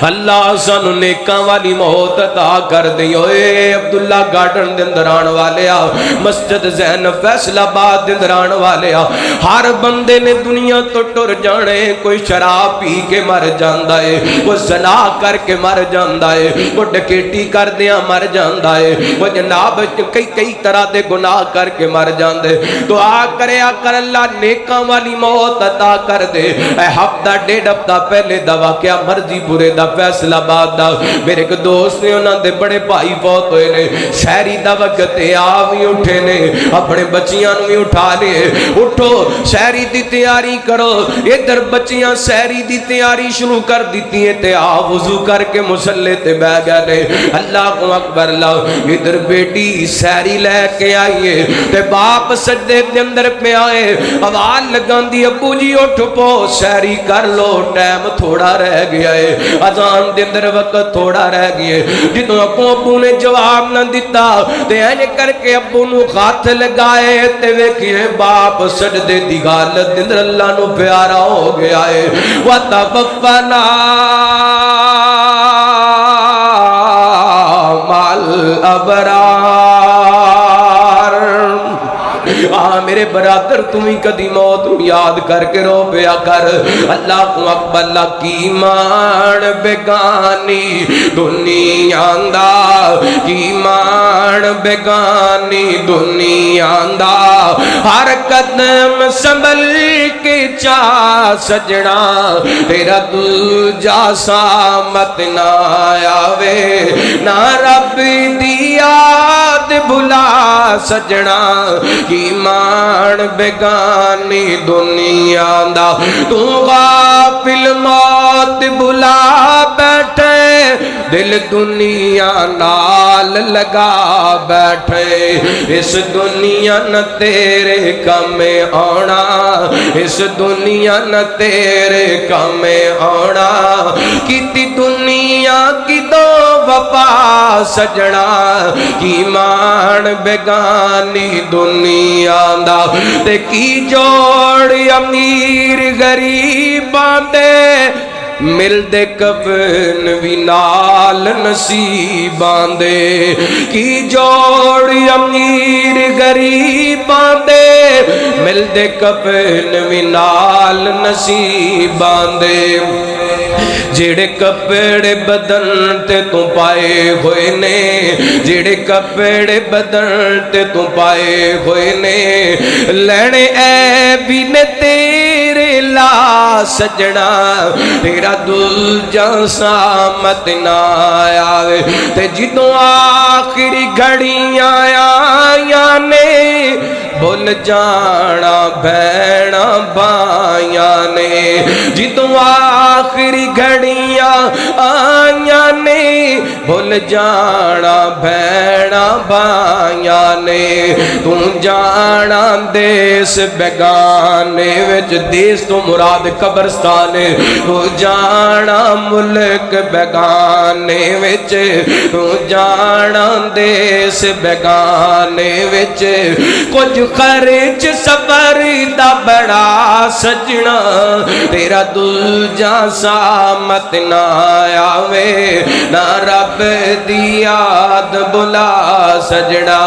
اللہ سانو نیکاں والی موت عطا کر دی ہوئے عبداللہ گارڈن دے اندر آن والے مسجد زینب فیصل آباد دے اندر آن والے ہر بندے نے دنیا تو ٹر جانے کوئی شراب پی کے مر جاندا ہے کوئی زنا کر کے مر جاندا ہے کوئی ڈکیٹی کر دیا مر جاندا ہے کوئی جناب کئی طرح دے گناہ کر کے مر جاندے دعا کرے کر اللہ نیکاں والی موت عطا کر دے اے ہفتہ ڈیڑھ ہفتہ پہلے دا واقعہ مرضی برے دا فیصل آباد دا میرے ایک دوست نے انہاں دے بڑے بھائی فوت ہوئے نے شہری دا وقت آوی اٹھے نے اپنے بچیاں نو بھی اٹھا لے اٹھو شہری دی تیاری کرو ادھر بچیاں شہری دی تیاری شروع کر دیتی ہیں تے وضو کر کے مصلی تے بہ گئے نے اللہ اکبر اللہ ادھر بیٹی شہری لے کے آئیے تے باپ سجدے دے اندر پہ آئے آواز لگان دی ابو جی اٹھ پو شہری کر لو ٹائم تھوڑا رہ گیا ہے اذان دے اندر وقت تھوڑا رہ گیا ہے جتوں ابو نے جواب نہ دیتا تے اینے کر کے ابو نو ہاتھ لگائے تے ویکھئے باپ سجدے دی حالت دے اندر اللہ نو پیارا ہو گیا ہے وَتَوَفَّنَا مَعَ الْأَبْرَارِ میرے برادر تمہیں کدی موت یاد کر کے رو پیا کر اللہ کو اکبر اللہ کی مان بیگانی دنیا دا کی مان بیگانی دنیا دا ہر قدم سنبھل کے چا سجنا تیرا دوجا سامت نہ آوے نہ رب دی یاد بھلا سجنا کی مان بیگانی دنیا دا تو غافل موت بلا بیٹھے دل دنیا نال لگا بیٹھے اس دنیا نہ تیرے کم آنا اس دنیا نہ تیرے کم آنا کیتی دنیا کی دو وفا سجنا کی مان بیگانی دنیا دا تے کی جوڑ امیر غریب آندے مل دے کفن بھی نال نصیب آندے کی جوڑ امیر غریب آندے مل دے کفن بھی نال نصیب آندے جڑے کپڑے بدن تے تو پائے ہوئے نے جڑے کپڑے بدن تے تو پائے ہوئے نے لینے اے بھی نے تیرے لا سجنا تیرا دل جان سامت نہ آوے تے جدوں آخری گھڑیاں آیاں نے بھول جانا بھینا بائیاں نے جدوں آخری گھڑیاں آیاں نے بھول جانا بھینا بائیاں نے تم جانا دیس بیگانے وچ دیس تو مراد قبرستان تو جانا ملک بیگانے وچ تو جانا دیس بیگانے وچ کچھ خرچ سفر دا بڑا سجنا تیرا دل جا سامت نہ آوے نہ رب دی یاد بلا سجنا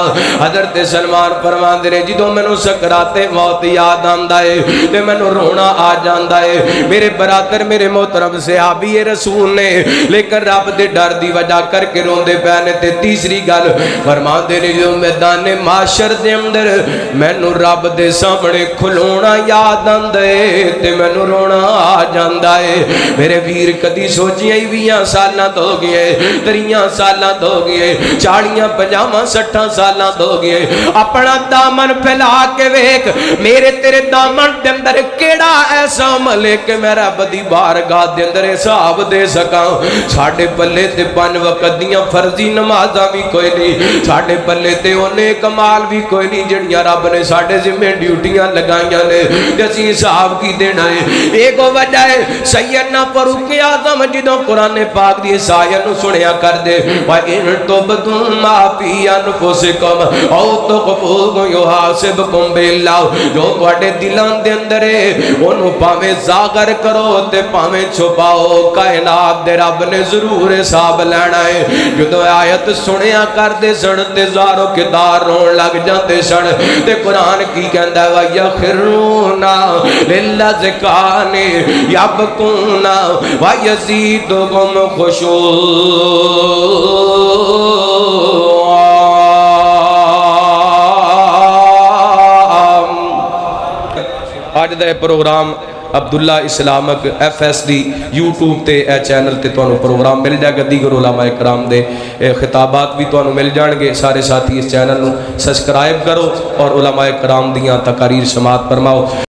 حضرت سلمان فرماندے نے جدوں مینوں سکرات موت یاد آندا ہے تے مینوں رونا آ جاندا ہے میرے برادر میرے محترم صحابی رسول نے لیکن رب دے ڈر دی وجہ کر کے روندے پے نے تے تیسری گل فرماندے نے جو میدان محشر دے اندر مینوں رب دے سامنے کھلونا یاد آندا ہے تے مینوں رونا آ جاندا ہے میرے ویر کدی سوچیاں ہی 20 سالاں تو ہو گئے 30 سالاں تو ہو گئے 40 50 60 سالاں تو ہو گئے اپنا دامن پھیلا کے ویکھ میرے تیرے دامن دے اندر کیڑا ایسا عمل ہے کہ میں رب دی بارگاہ دے اندر حساب دے سکاں ساڈے پلے تے 5 وقت دیاں فرضی نمازاں بھی کوئی نہیں ساڈے پلے تے اونے کمال بھی کوئی نہیں جڑیاں رب نے ساڈے ذمہ ڈیوٹیاں لگائیاں نے تے اسی حساب کی دینا ہے ایک وجہ ہے سیدنا فاروق اعظم جدوں قرآن پاک دی آیت نو سنیا کر دے وَإِن تُبْدُوا مَا فِي أَنفُسِكُمْ أَوْ تُخْفُوهُ يُحَاسِبْكُم بِاللَّهِ جو تواڈے دلاں دے اندر ہے اونوں پاویں ظاہر کرو تے پاویں چھپاؤ کائنات دے رب نے ضرور حساب لینا ہے جدوں آیت سنیا کر دے سن تے زارو کدار رون لگ جاندے سن تے قرآن کی کہندا ہے وَيَخِرُّونَ لِلْأَذْقَانِ يَبْكُونَ وَيَزِيدُهُمْ خُشُوعًا آج دا پروگرام عبداللہ اسلامک FSD یوٹیوب تے اے چینل تے تو پروگرام مل جائے گا دیگر علماء اکرام دے خطابات بھی تو مل جان گے سارے ساتھی اس چینل نو سبسکرائب کرو اور علماء اکرام دیاں تقاریر سماعت فرماؤ